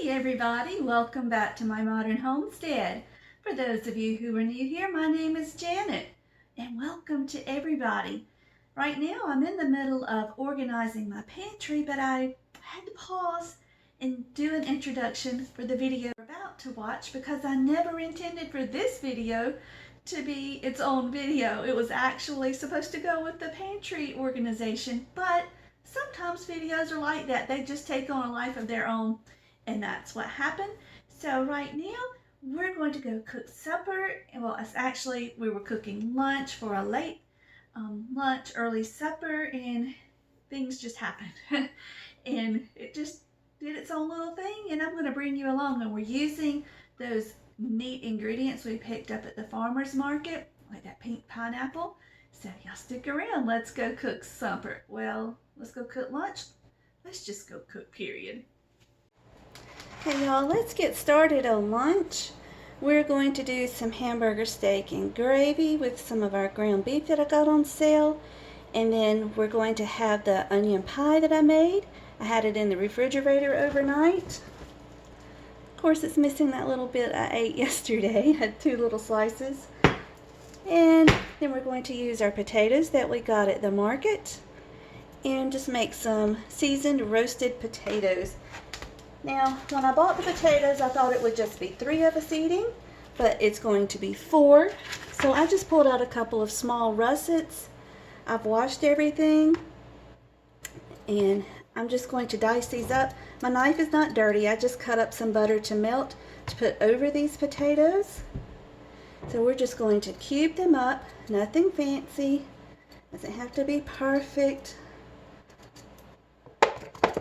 Hey everybody, welcome back to my modern homestead. For those of you who are new here, my name is Janet and welcome to everybody. Right now I'm in the middle of organizing my pantry, but I had to pause and do an introduction for the video you're about to watch because I never intended for this video to be its own video. It was actually supposed to go with the pantry organization, but sometimes videos are like that. They just take on a life of their own. And that's what happened. So right now we're going to go cook supper. Well, it's actually we were cooking lunch for a late lunch, early supper, and things just happened. And it just did its own little thing, and I'm going to bring you along. And we're using those neat ingredients we picked up at the farmer's market, like that pink pineapple. So y'all stick around. Let's go cook supper. Well, let's go cook lunch. Let's just go cook, period. Hey y'all, let's get started on lunch. We're going to do some hamburger steak and gravy with some of our ground beef that I got on sale. And then we're going to have the onion pie that I made. I had it in the refrigerator overnight. Of course, it's missing that little bit I ate yesterday. I had 2 little slices. And then we're going to use our potatoes that we got at the market and just make some seasoned roasted potatoes. Now, when I bought the potatoes, I thought it would just be 3 of us eating, but it's going to be 4. So I just pulled out a couple of small russets. I've washed everything, and I'm just going to dice these up. My knife is not dirty. I just cut up some butter to melt to put over these potatoes. So we're just going to cube them up. Nothing fancy. Doesn't have to be perfect.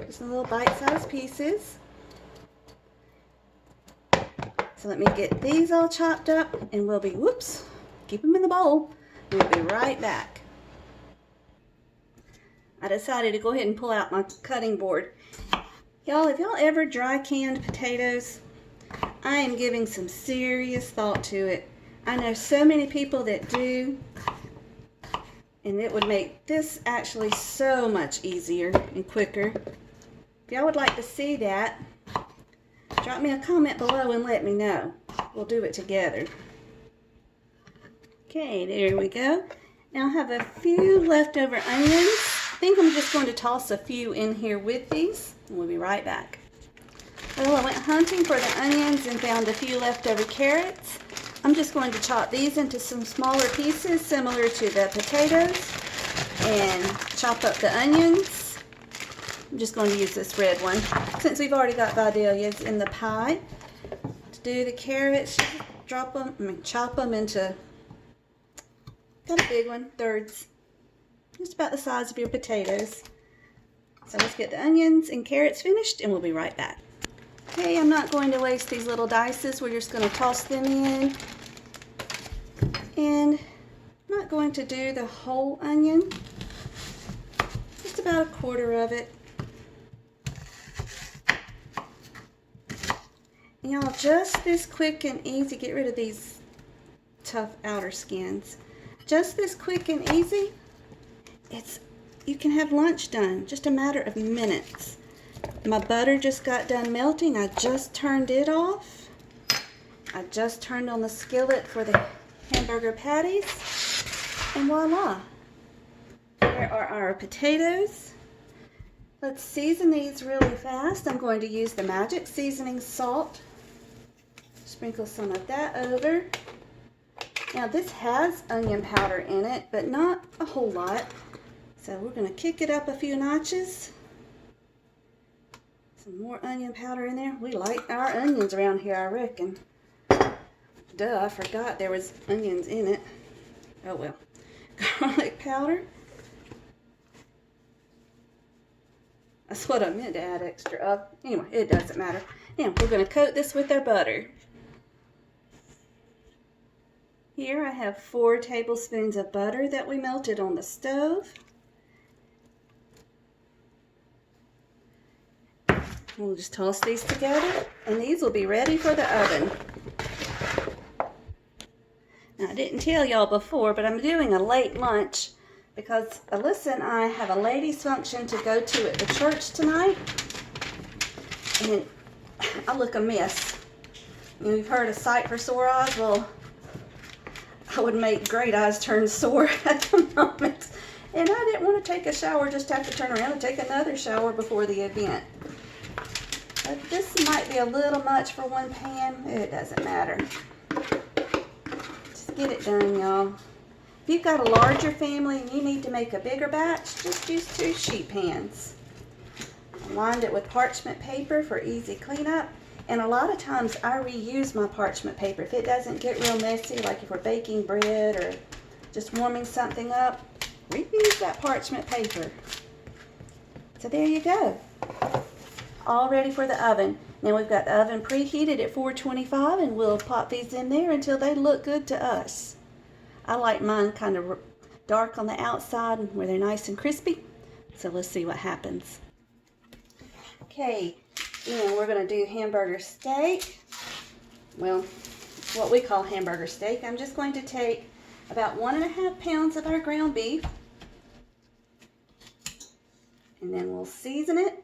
Just little bite-sized pieces. So let me get these all chopped up and we'll be, whoops, keep them in the bowl. We'll be right back. I decided to go ahead and pull out my cutting board. Y'all, if y'all ever dry canned potatoes, I am giving some serious thought to it. I know so many people that do, and it would make this actually so much easier and quicker. If y'all would like to see that, drop me a comment below and let me know. We'll do it together. Okay, there we go. Now I have a few leftover onions. I think I'm just going to toss a few in here with these, and we'll be right back. Well, I went hunting for the onions and found a few leftover carrots. I'm just going to chop these into some smaller pieces similar to the potatoes and chop up the onions. I'm just going to use this red one since we've already got vidalias in the pie. To do the carrots, chop them into, got a big one, thirds, just about the size of your potatoes. So let's get the onions and carrots finished and we'll be right back. Okay, I'm not going to waste these little dices. We're just going to toss them in. And I'm not going to do the whole onion, just about a quarter of it. Y'all, just this quick and easy, get rid of these tough outer skins. Just this quick and easy, you can have lunch done, just a matter of minutes. My butter just got done melting. I just turned it off. I just turned on the skillet for the hamburger patties, and voila, there are our potatoes. Let's season these really fast. I'm going to use the magic seasoning salt. Sprinkle some of that over. Now this has onion powder in it, but not a whole lot. So we're going to kick it up a few notches. Some more onion powder in there. We like our onions around here, I reckon. Duh, I forgot there was onions in it. Oh well. Garlic powder. That's what I meant to add extra of. Anyway, it doesn't matter. Now, we're going to coat this with our butter. Here I have 4 tablespoons of butter that we melted on the stove. We'll just toss these together, and these will be ready for the oven. Now, I didn't tell y'all before, but I'm doing a late lunch because Alyssa and I have a ladies' function to go to at the church tonight. And I look a mess. You've heard of sight for sore eyes? Well, I would make great eyes turn sore at the moment. And I didn't want to take a shower, just have to turn around and take another shower before the event. But this might be a little much for one pan. It doesn't matter. Just get it done, y'all. If you've got a larger family and you need to make a bigger batch, just use 2 sheet pans. Lined it with parchment paper for easy cleanup. And a lot of times I reuse my parchment paper. If it doesn't get real messy, like if we're baking bread or just warming something up, reuse that parchment paper. So there you go. All ready for the oven. Now we've got the oven preheated at 425 and we'll pop these in there until they look good to us. I like mine kind of dark on the outside where they're nice and crispy. So let's see what happens. Okay, then we're going to do hamburger steak. Well, what we call hamburger steak. I'm just going to take about 1.5 pounds of our ground beef. And then we'll season it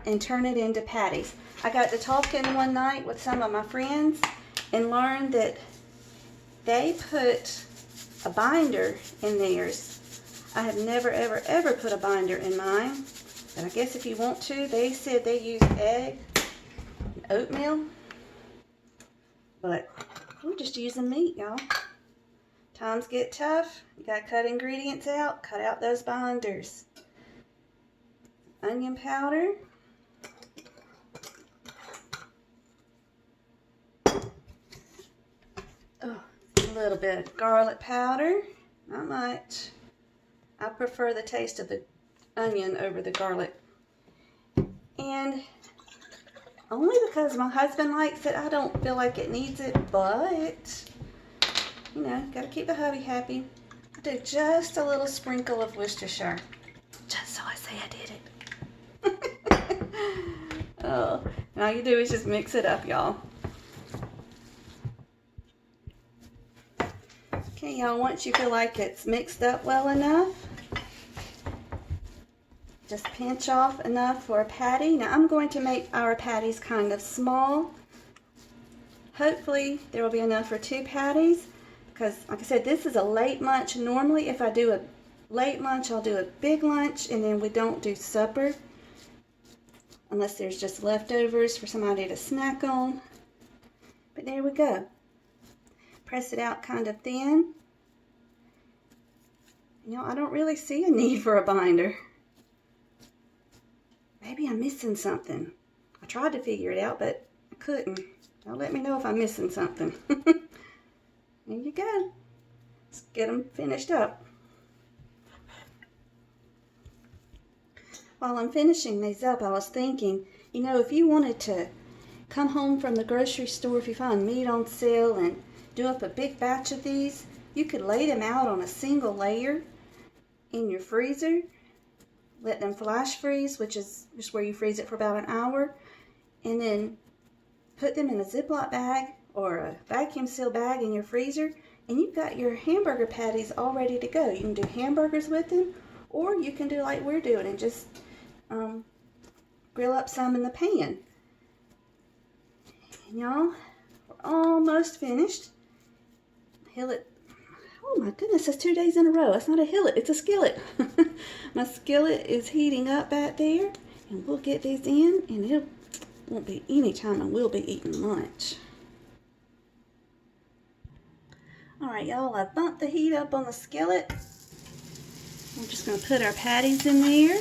and turn it into patties. I got to talking one night with some of my friends and learned that they put a binder in theirs. I have never, ever, ever put a binder in mine. But I guess if you want to, they said they use egg and oatmeal. But we're just using meat, y'all. Times get tough. You gotta cut ingredients out. Cut out those binders. Onion powder. Oh, a little bit of garlic powder. Not much. I prefer the taste of the onion over the garlic. And only because my husband likes it, I don't feel like it needs it, but you know, gotta keep the hubby happy. I do just a little sprinkle of Worcestershire. Just so I say I did it. Oh, and all you do is just mix it up, y'all. Okay, y'all, once you feel like it's mixed up well enough, just pinch off enough for a patty. Now I'm going to make our patties kind of small. Hopefully there will be enough for 2 patties because, like I said, this is a late lunch. Normally if I do a late lunch, I'll do a big lunch and then we don't do supper unless there's just leftovers for somebody to snack on. But there we go. Press it out kind of thin. You know, I don't really see a need for a binder. Maybe I'm missing something. I tried to figure it out, but I couldn't. Don't let me know if I'm missing something. There you go. Let's get them finished up. While I'm finishing these up, I was thinking, you know, if you wanted to come home from the grocery store, if you find meat on sale and do up a big batch of these, you could lay them out on a single layer in your freezer. Let them flash freeze, which is just where you freeze it for about an hour, and then put them in a Ziploc bag or a vacuum seal bag in your freezer, and you've got your hamburger patties all ready to go. You can do hamburgers with them, or you can do like we're doing and just grill up some in the pan. And y'all, we're almost finished. Hillet. Oh my goodness, that's 2 days in a row. It's not a hillet, it's a skillet. My skillet is heating up back there, and we'll get these in, and it won't be any time and we'll be eating lunch. Alright, y'all, I bumped the heat up on the skillet. We're just going to put our patties in there.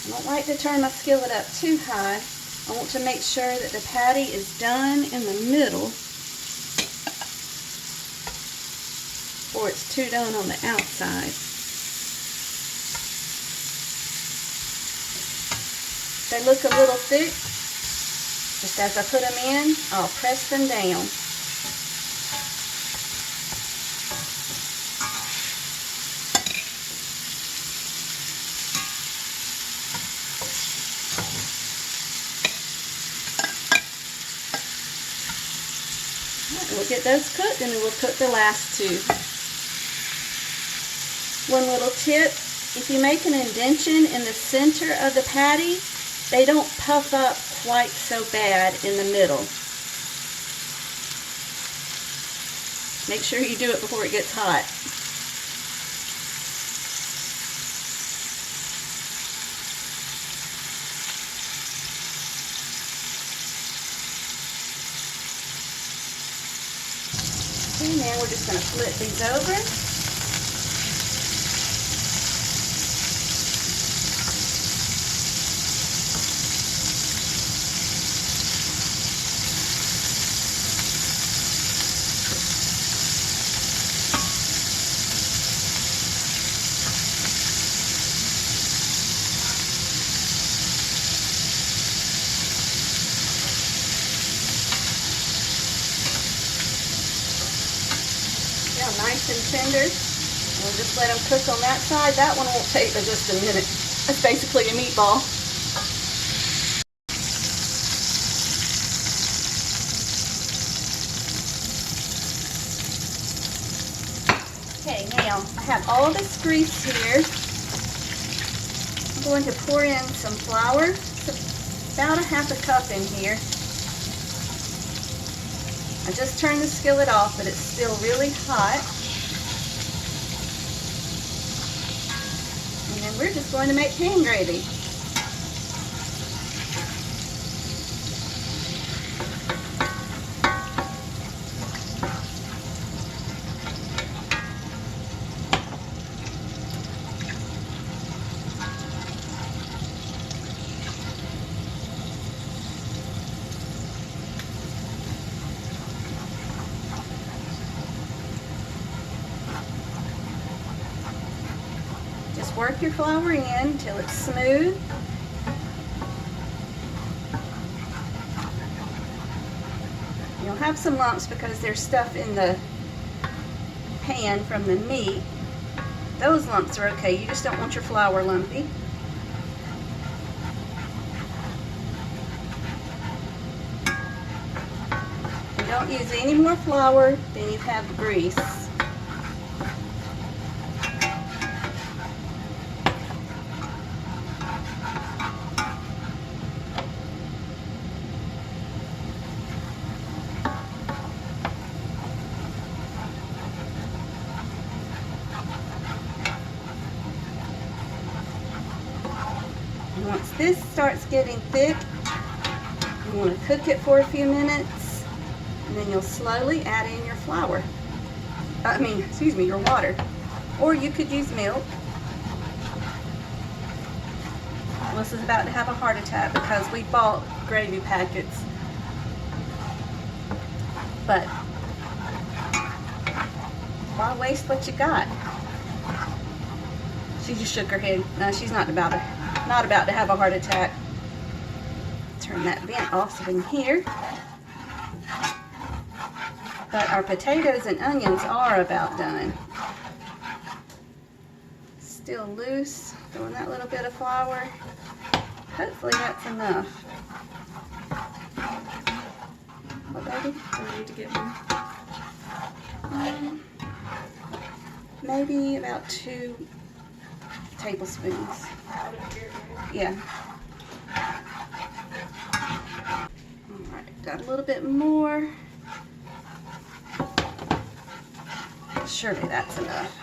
I don't like to turn my skillet up too high. I want to make sure that the patty is done in the middle before it's too done on the outside. If they look a little thick, just as I put them in, I'll press them down. we'll get those cooked and then we'll cook the last two. One little tip, if you make an indention in the center of the patty, they don't puff up quite so bad in the middle. Make sure you do it before it gets hot. And now we're just going to flip these over. Nice and tender. We'll just let them cook on that side. That one won't take but just a minute. That's basically a meatball. Okay, now I have all this grease here. I'm going to pour in some flour. It's about a half a cup in here. I just turned the skillet off, but it's still really hot. And then we're just going to make pan gravy. Just work your flour in until it's smooth. You'll have some lumps because there's stuff in the pan from the meat. Those lumps are okay. You just don't want your flour lumpy. And don't use any more flour than you have grease. Once this starts getting thick, you want to cook it for a few minutes, and then you'll slowly add in your flour. Your water. Or you could use milk. Melissa's about to have a heart attack because we bought gravy packets. But why waste what you got? She just shook her head. No, she's not about to have a heart attack. Turn that vent off in here. But our potatoes and onions are about done. Still loose. Throwing that little bit of flour. Hopefully that's enough. What, baby? Do we need to get more? Maybe about 2 tablespoons. Yeah. Alright, got a little bit more. Surely that's enough.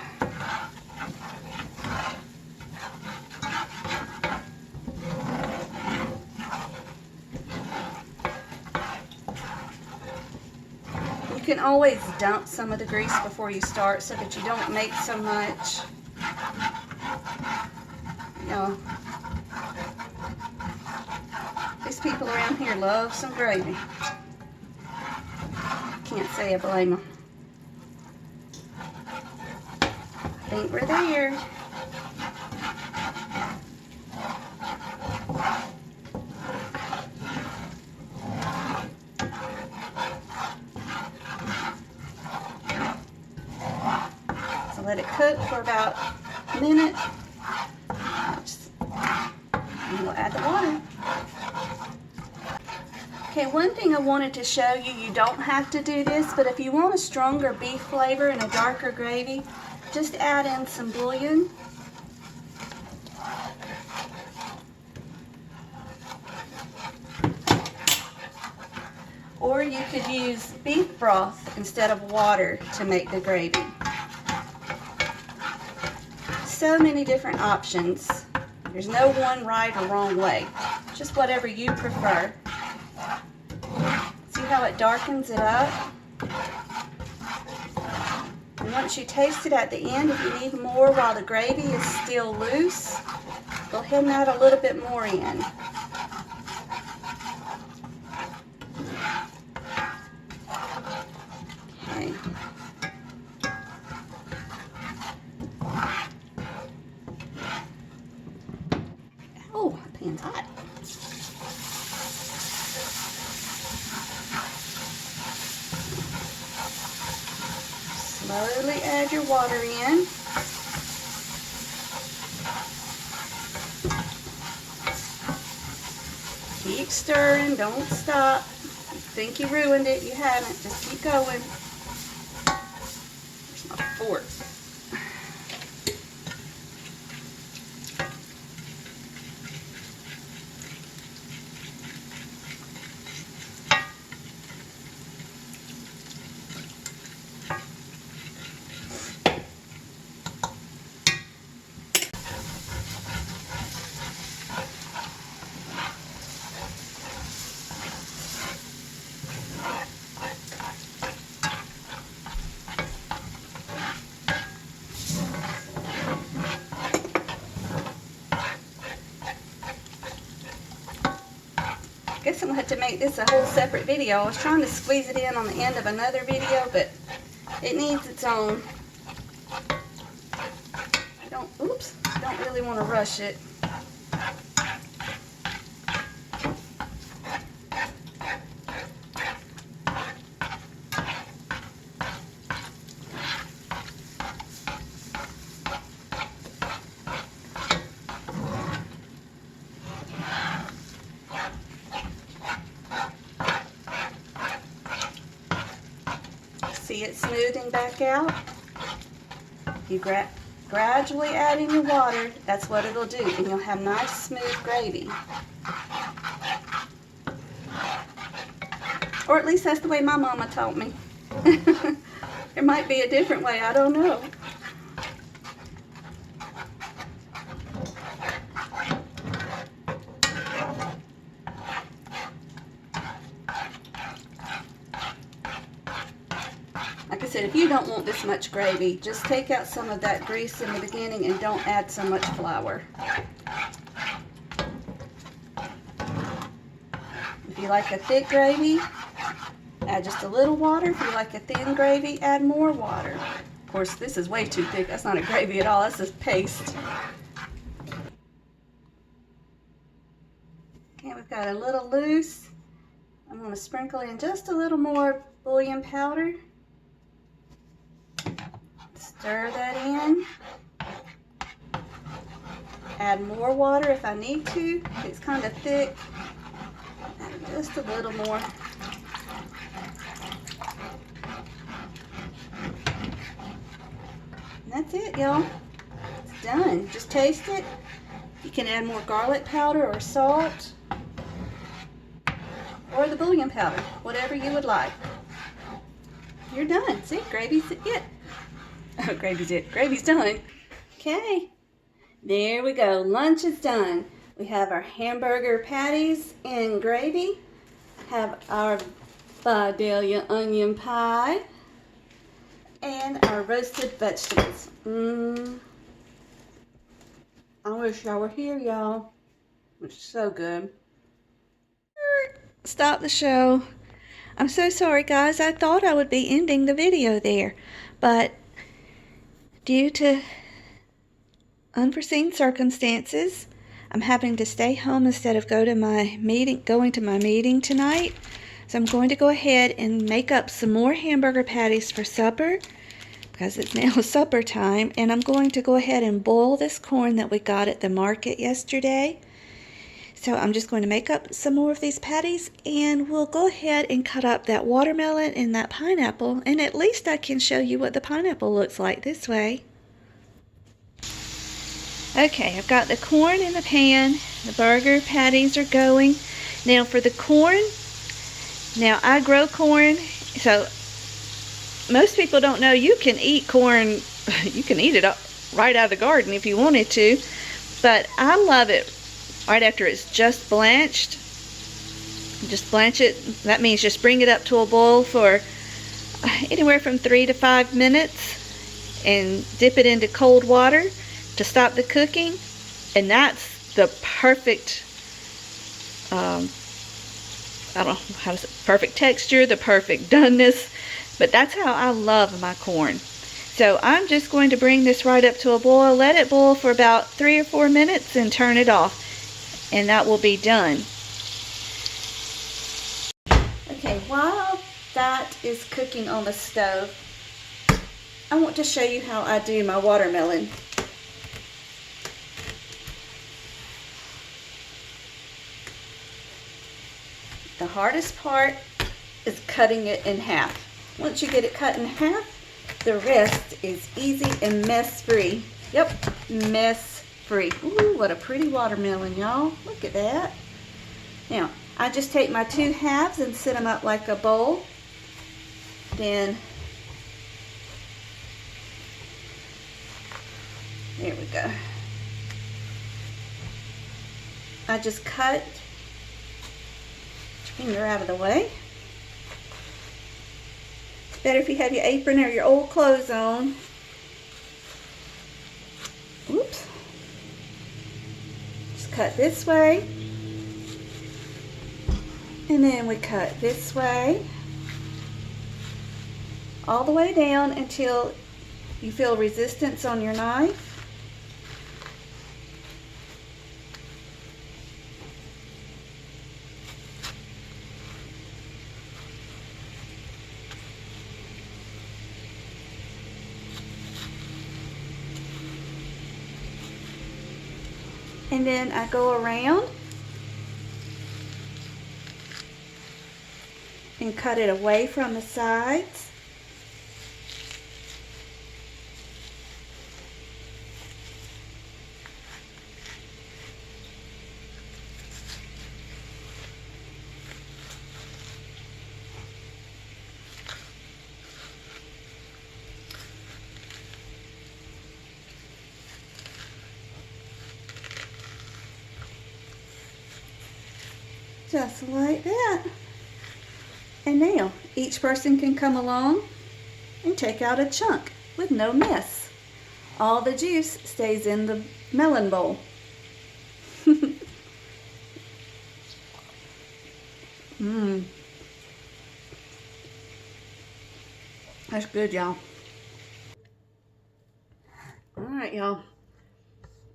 You can always dump some of the grease before you start so that you don't make so much. You know, these people around here love some gravy. Can't say I blame them. I think we're there. So let it cook for about a minute. And we'll add the water. Okay, one thing I wanted to show you, you don't have to do this, but if you want a stronger beef flavor and a darker gravy, just add in some bouillon. Or you could use beef broth instead of water to make the gravy. So many different options. There's no one right or wrong way. Just whatever you prefer. See how it darkens it up? And once you taste it at the end, if you need more while the gravy is still loose, go ahead and add a little bit more in. Okay. Oh, my pan's hot. Slowly add your water in. Keep stirring, don't stop. If you think you ruined it, you haven't. Just keep going. Where's my fork? I guess I'm going to have to make this a whole separate video. I was trying to squeeze it in on the end of another video, but it needs its own. I don't really want to rush it. See it smoothing back out? If you gradually add in your water, that's what it'll do, and you'll have nice smooth gravy. Or at least that's the way my mama taught me. There might be a different way, I don't know. Like I said, if you don't want this much gravy, just take out some of that grease in the beginning and don't add so much flour. If you like a thick gravy, add just a little water. If you like a thin gravy, add more water. Of course, this is way too thick. That's not a gravy at all. That's just paste. Okay, we've got a little loose. I'm going to sprinkle in just a little more bouillon powder. Stir that in. Add more water if I need to. If it's kind of thick, add just a little more. And that's it, y'all. It's done. Just taste it. You can add more garlic powder or salt, or the bouillon powder, whatever you would like. You're done. See, gravy's it. Oh, gravy's it. Gravy's done. Okay. There we go. Lunch is done. We have our hamburger patties and gravy. Have our Vidalia onion pie. And our roasted vegetables. I wish y'all were here, y'all. It's so good. Stop the show. I'm so sorry, guys. I thought I would be ending the video there, but due to unforeseen circumstances, I'm having to stay home instead of going to my meeting tonight. So I'm going to go ahead and make up some more hamburger patties for supper, because it's now supper time, and I'm going to go ahead and boil this corn that we got at the market yesterday. So I'm just going to make up some more of these patties, and we'll go ahead and cut up that watermelon and that pineapple, and at least I can show you what the pineapple looks like this way. Okay, I've got the corn in the pan. The burger patties are going. Now for the corn, now I grow corn, so most people don't know you can eat corn. You can eat it right out of the garden if you wanted to, but I love it right after it's just blanched. Just blanch it. That means just bring it up to a boil for anywhere from 3 to 5 minutes and dip it into cold water to stop the cooking, and that's the perfect I don't know how to say, perfect texture, the perfect doneness, but that's how I love my corn. So I'm just going to bring this right up to a boil, let it boil for about 3 or 4 minutes and turn it off, and that will be done. Okay, while that is cooking on the stove, I want to show you how I do my watermelon. The hardest part is cutting it in half. Once you get it cut in half, the rest is easy and mess-free. Yep, mess-free. Ooh, what a pretty watermelon, y'all. Look at that. Now, I just take my 2 halves and set them up like a bowl. Then, there we go. I just cut. Finger out of the way. It's better if you have your apron or your old clothes on. Oops. Just cut this way. And then we cut this way. All the way down until you feel resistance on your knife. And then I go around and cut it away from the sides. Just like that. And now each person can come along and take out a chunk with no mess. All the juice stays in the melon bowl. That's good, y'all. Alright, y'all.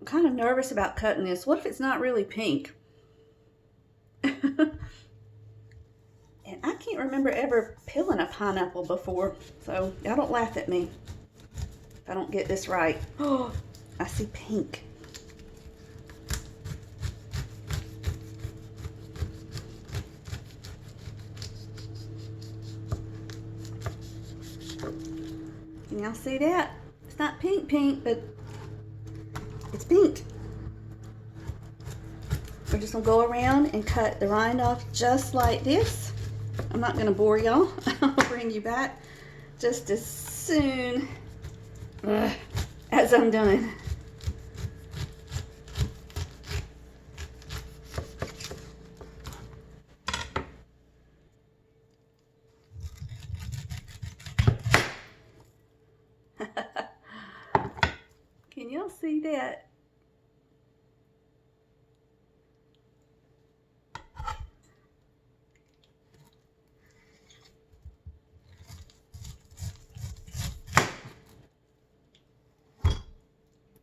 I'm kind of nervous about cutting this. What if it's not really pink? And I can't remember ever peeling a pineapple before, so y'all don't laugh at me if I don't get this right. Oh, I see pink. Can y'all see that? It's not pink, but it's pink. We're just gonna go around and cut the rind off just like this. I'm not gonna bore y'all. I'll bring you back just as soon as I'm done. Can y'all see that?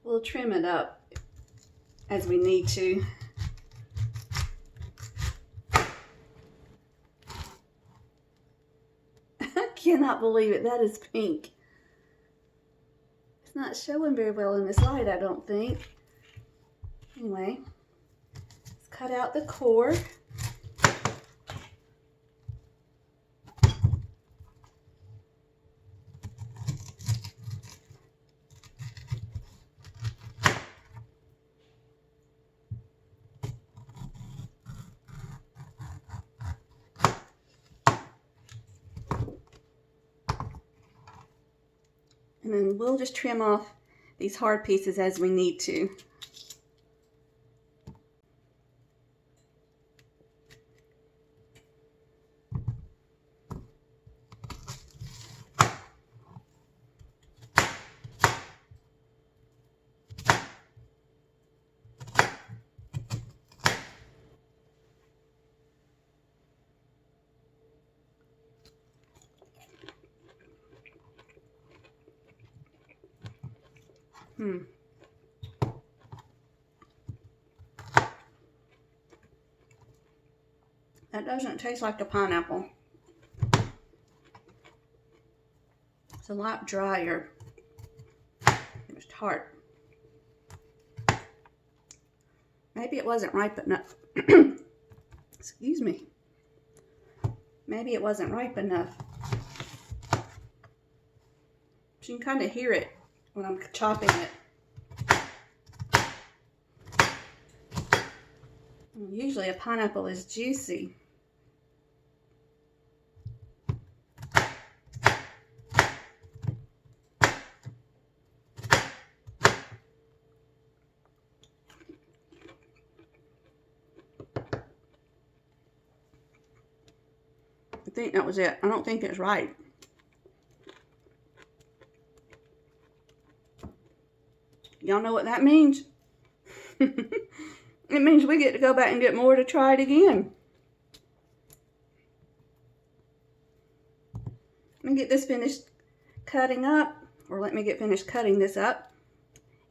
We'll trim it up as we need to. I cannot believe it. That is pink. It's not showing very well in this light, I don't think. Anyway, let's cut out the core. And then we'll just trim off these hard pieces as we need to. That doesn't taste like a pineapple. It's a lot drier. It's tart. Maybe it wasn't ripe enough. Excuse me. Maybe it wasn't ripe enough. You can kind of hear it when I'm chopping it. Usually a pineapple is juicy. I think that was it. I don't think it's right. Y'all know what that means? It means we get to go back and get more to try it again. Let me get this finished cutting up, or let me get finished cutting this up.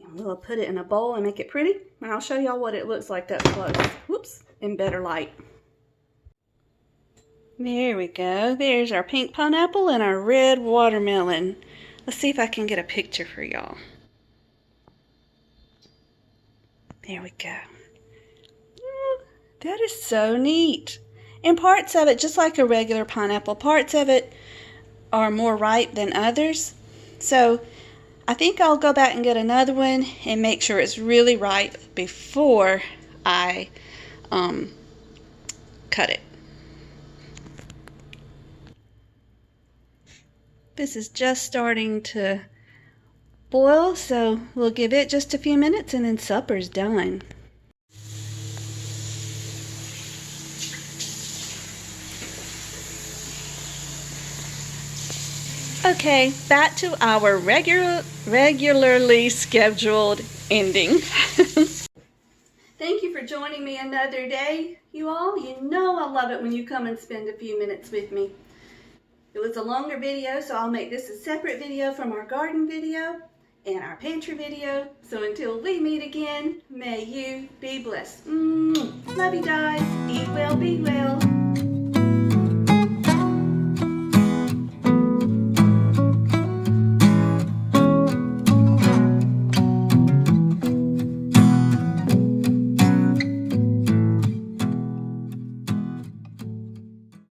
And we'll put it in a bowl and make it pretty. And I'll show y'all what it looks like up close. Whoops, in better light. There we go. There's our pink pineapple and our red watermelon. Let's see if I can get a picture for y'all. There we go. That is so neat. And parts of it, just like a regular pineapple, parts of it are more ripe than others. So I think I'll go back and get another one and make sure it's really ripe before I cut it. This is just starting to boil, so we'll give it just a few minutes and then supper's done. Okay, back to our regularly scheduled ending. Thank you for joining me another day, you all. You know I love it when you come and spend a few minutes with me. It was a longer video, so I'll make this a separate video from our garden video and our pantry video. So until we meet again, may you be blessed. Love you guys. Eat well, be well.